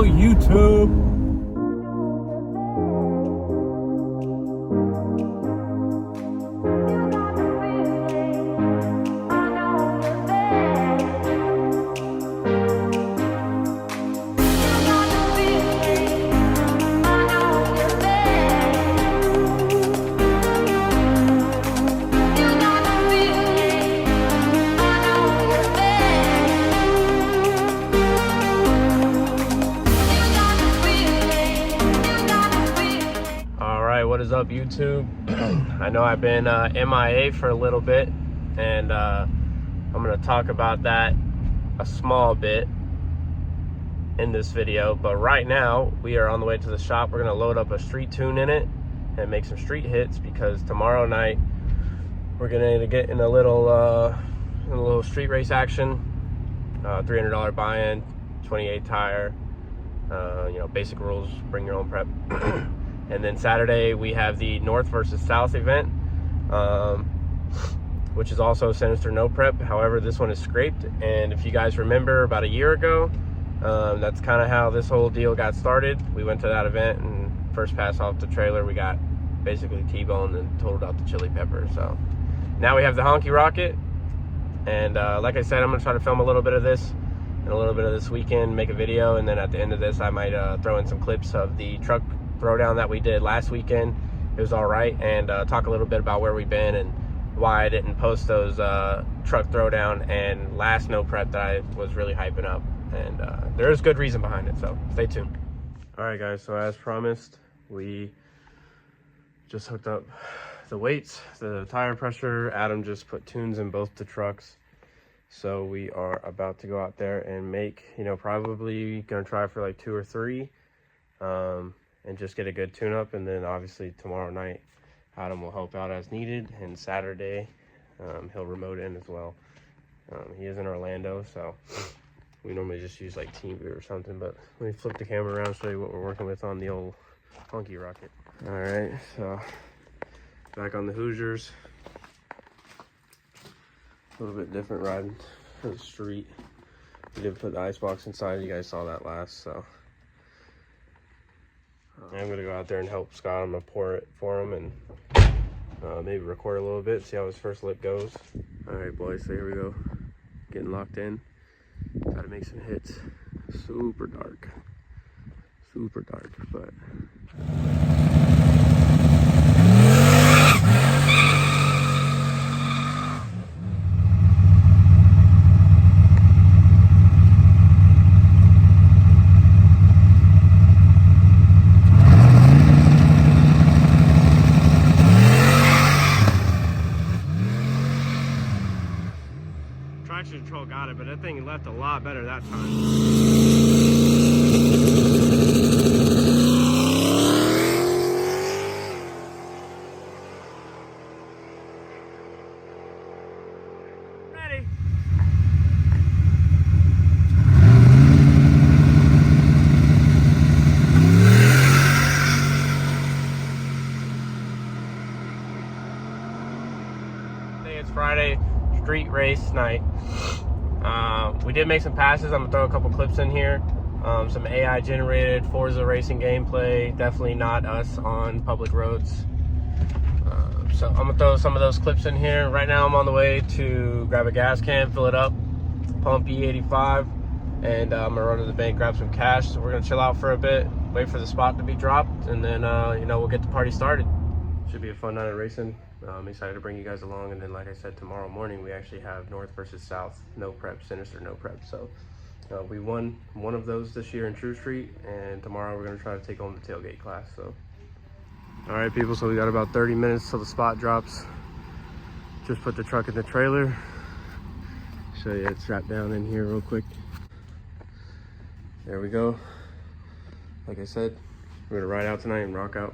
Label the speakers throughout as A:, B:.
A: go, YouTube. What is up, YouTube? I know I've been MIA for a little bit, and I'm going to talk about that a small bit in this video. But right now, we are on the way to the shop. We're going to load up a street tune in it and make some street hits, because tomorrow night we're going to get in a little street race action. $300 buy-in, 28 tire, basic rules, bring your own prep. And then Saturday we have the North versus South event, which is also Sinister no prep. However, this one is scraped. And if you guys remember, about a year ago, that's kind of how this whole deal got started. We went to that event, and first pass off the trailer, we got basically T-boned and totaled out the chili pepper. So now we have the Honky Rocket. And like I said, I'm going to try to film a little bit of this and a little bit of this weekend, make a video. And then at the end of this, I might throw in some clips of the truck throwdown that we did last weekend. It was all right, and talk a little bit about where we've been and why I didn't post those truck throwdown and last no prep that I was really hyping up. And there is good reason behind it, so stay tuned. All right, guys, so as promised, we just hooked up the weights, the tire pressure. Adam just put tunes in both the trucks, so we are about to go out there and make, probably gonna try for like 2 or 3, and just get a good tune up. And then obviously tomorrow night Adam will help out as needed, and Saturday he'll remote in as well. He is in Orlando, so we normally just use like TeamViewer or something, but let me flip the camera around and show you what we're working with on the old Honky Rocket. All right, so back on the Hoosiers. A little bit different riding for the street. We did put the icebox inside, you guys saw that last, so I'm gonna go out there and help Scott. I'm gonna pour it for him and maybe record a little bit, see how his first lip goes. All right, boys, so here we go. Getting locked in. Gotta make some hits. Super dark, but traction control got it, but that thing left a lot better that time. Ready. Today it's Friday, street race night. We did make some passes. I'm gonna throw a couple clips in here. Some AI generated Forza racing gameplay. Definitely not us on public roads. So I'm gonna throw some of those clips in here. Right now I'm on the way to grab a gas can, fill it up, pump E85, and I'm gonna run to the bank, grab some cash. So we're gonna chill out for a bit, wait for the spot to be dropped, and then we'll get the party started. Should be a fun night of racing. I'm excited to bring you guys along. And then, like I said, tomorrow morning we actually have North versus South no prep, Sinister no prep. So we won one of those this year in True Street, and tomorrow we're going to try to take on the tailgate class. So all right, people, so we got about 30 minutes till the spot drops. Just put the truck in the trailer, show you it strapped down in here real quick. There we go. Like I said, we're gonna ride out tonight and rock out.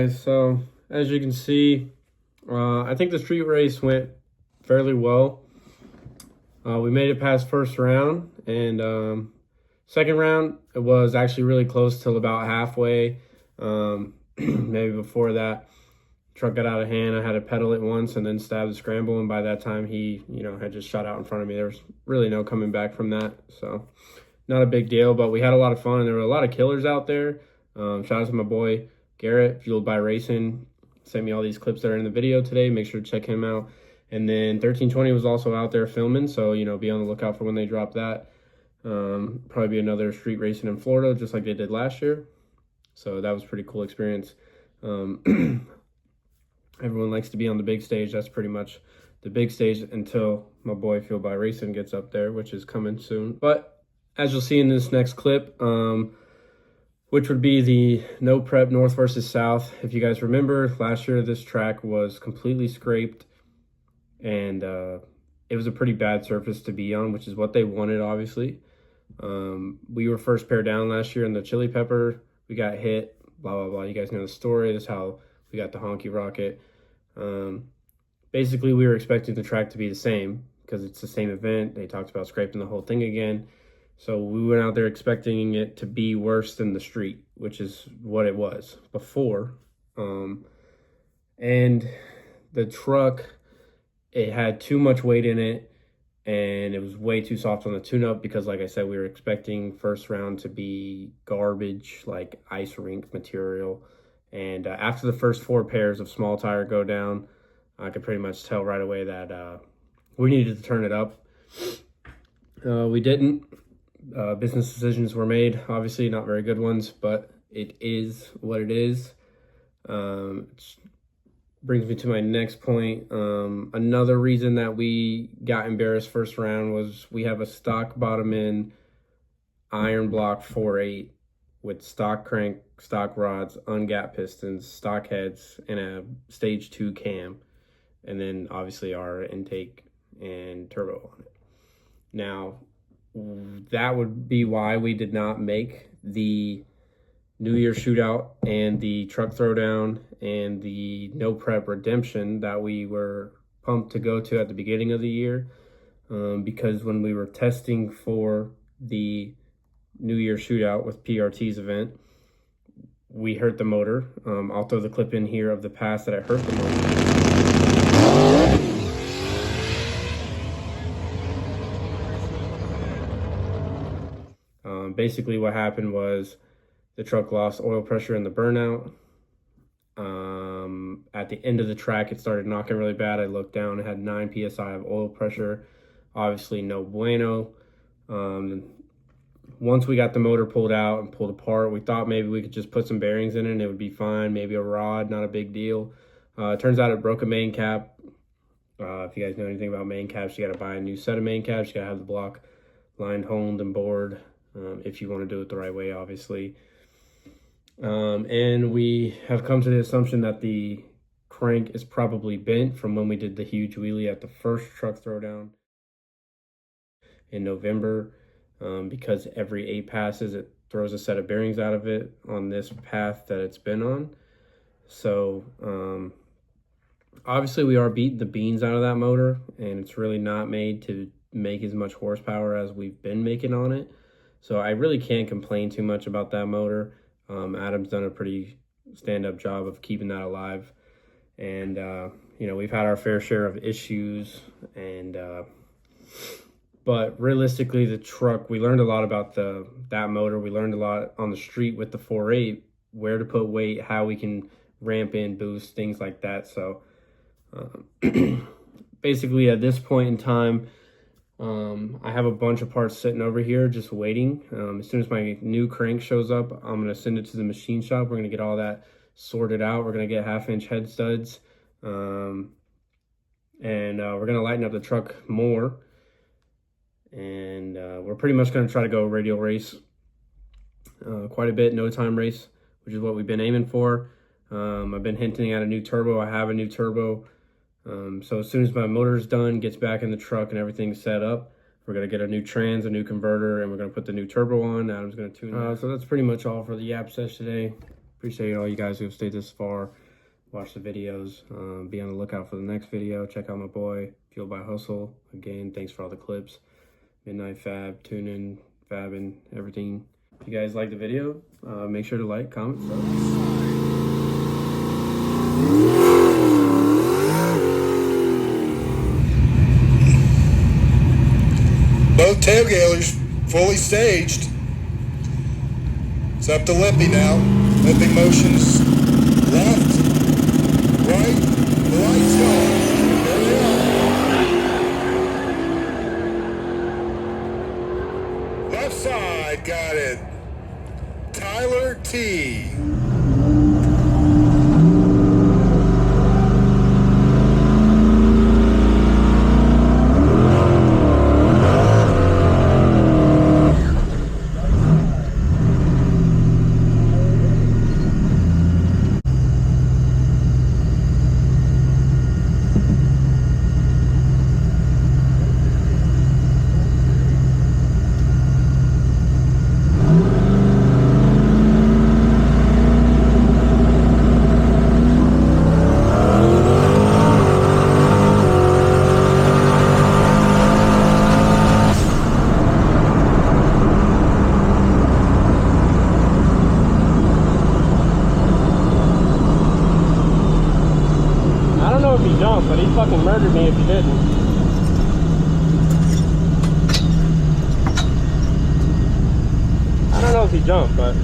A: guys, so as you can see, I think the street race went fairly well. We made it past first round, and second round, it was actually really close till about halfway. Maybe before that, truck got out of hand. I had to pedal it once and then stab the scramble, and by that time he, had just shot out in front of me. There was really no coming back from that, so not a big deal, but we had a lot of fun, and there were a lot of killers out there. Shout out to my boy Garrett, Fueled by Racing, sent me all these clips that are in the video today. Make sure to check him out. And then 1320 was also out there filming, so be on the lookout for when they drop that. Probably be another street racing in Florida, just like they did last year. So that was a pretty cool experience. Everyone likes to be on the big stage. That's pretty much the big stage until my boy Fueled by Racing gets up there, which is coming soon. But as you'll see in this next clip, which would be the no prep north versus south. If you guys remember, last year this track was completely scraped, and it was a pretty bad surface to be on, which is what they wanted, obviously. We were first pair down last year in the Chili Pepper. We got hit, blah, blah, blah. You guys know the story. That's how we got the Honky Rocket. Basically, we were expecting the track to be the same because it's the same event. They talked about scraping the whole thing again. So we went out there expecting it to be worse than the street, which is what it was before. And the truck, it had too much weight in it, and it was way too soft on the tune-up because, like I said, we were expecting first round to be garbage, like ice rink material. And after the first 4 pairs of small tire go down, I could pretty much tell right away that we needed to turn it up. We didn't. Business decisions were made, obviously not very good ones, but it is what it is. Which brings me to my next point. Another reason that we got embarrassed first round was we have a stock bottom end iron block 4.8 with stock crank, stock rods, ungap pistons, stock heads, and a stage 2 cam, and then obviously our intake and turbo on it. Now, that would be why we did not make the New Year shootout and the truck throwdown and the no prep redemption that we were pumped to go to at the beginning of the year, because when we were testing for the New Year shootout with PRT's event, we hurt the motor. I'll throw the clip in here of the pass that I hurt the motor. Basically what happened was the truck lost oil pressure in the burnout. At the end of the track, it started knocking really bad. I looked down, it had 9 psi of oil pressure. Obviously no bueno. Once we got the motor pulled out and pulled apart, we thought maybe we could just put some bearings in it and it would be fine. Maybe a rod, not a big deal. It turns out it broke a main cap. If you guys know anything about main caps, you got to buy a new set of main caps. You got to have the block lined, honed, and bored. If you want to do it the right way, obviously. And we have come to the assumption that the crank is probably bent from when we did the huge wheelie at the first truck throwdown in November, because every 8 passes, it throws a set of bearings out of it on this path that it's been on. So obviously we are beating the beans out of that motor, and it's really not made to make as much horsepower as we've been making on it. So I really can't complain too much about that motor. Adam's done a pretty stand-up job of keeping that alive. And, we've had our fair share of issues. And but realistically, the truck, we learned a lot about that motor. We learned a lot on the street with the 4.8, where to put weight, how we can ramp in, boost, things like that. So basically at this point in time, I have a bunch of parts sitting over here just waiting. As soon as my new crank shows up, I'm going to send it to the machine shop. We're going to get all that sorted out. We're going to get 1/2-inch head studs. And we're going to lighten up the truck more. And we're pretty much going to try to go radial race quite a bit, no time race, which is what we've been aiming for. I've been hinting at a new turbo. I have a new turbo. So as soon as my motor's done, gets back in the truck and everything's set up, we're going to get a new trans, a new converter, and we're going to put the new turbo on. Adam's going to tune it. So that's pretty much all for the yap sesh today. Appreciate all you guys who have stayed this far, watch the videos, be on the lookout for the next video. Check out my boy, Fueled by Hustle. Again, thanks for all the clips. Midnight Fab, tuning, fabbing, everything. If you guys like the video, make sure to like, comment,
B: Both tailgaters fully staged. It's up to Lippy now. Lippy motions left, right, the lights on. There they are. Left side, got it. Tyler T.
A: But he fucking murdered me if he didn't. I don't know if he jumped, but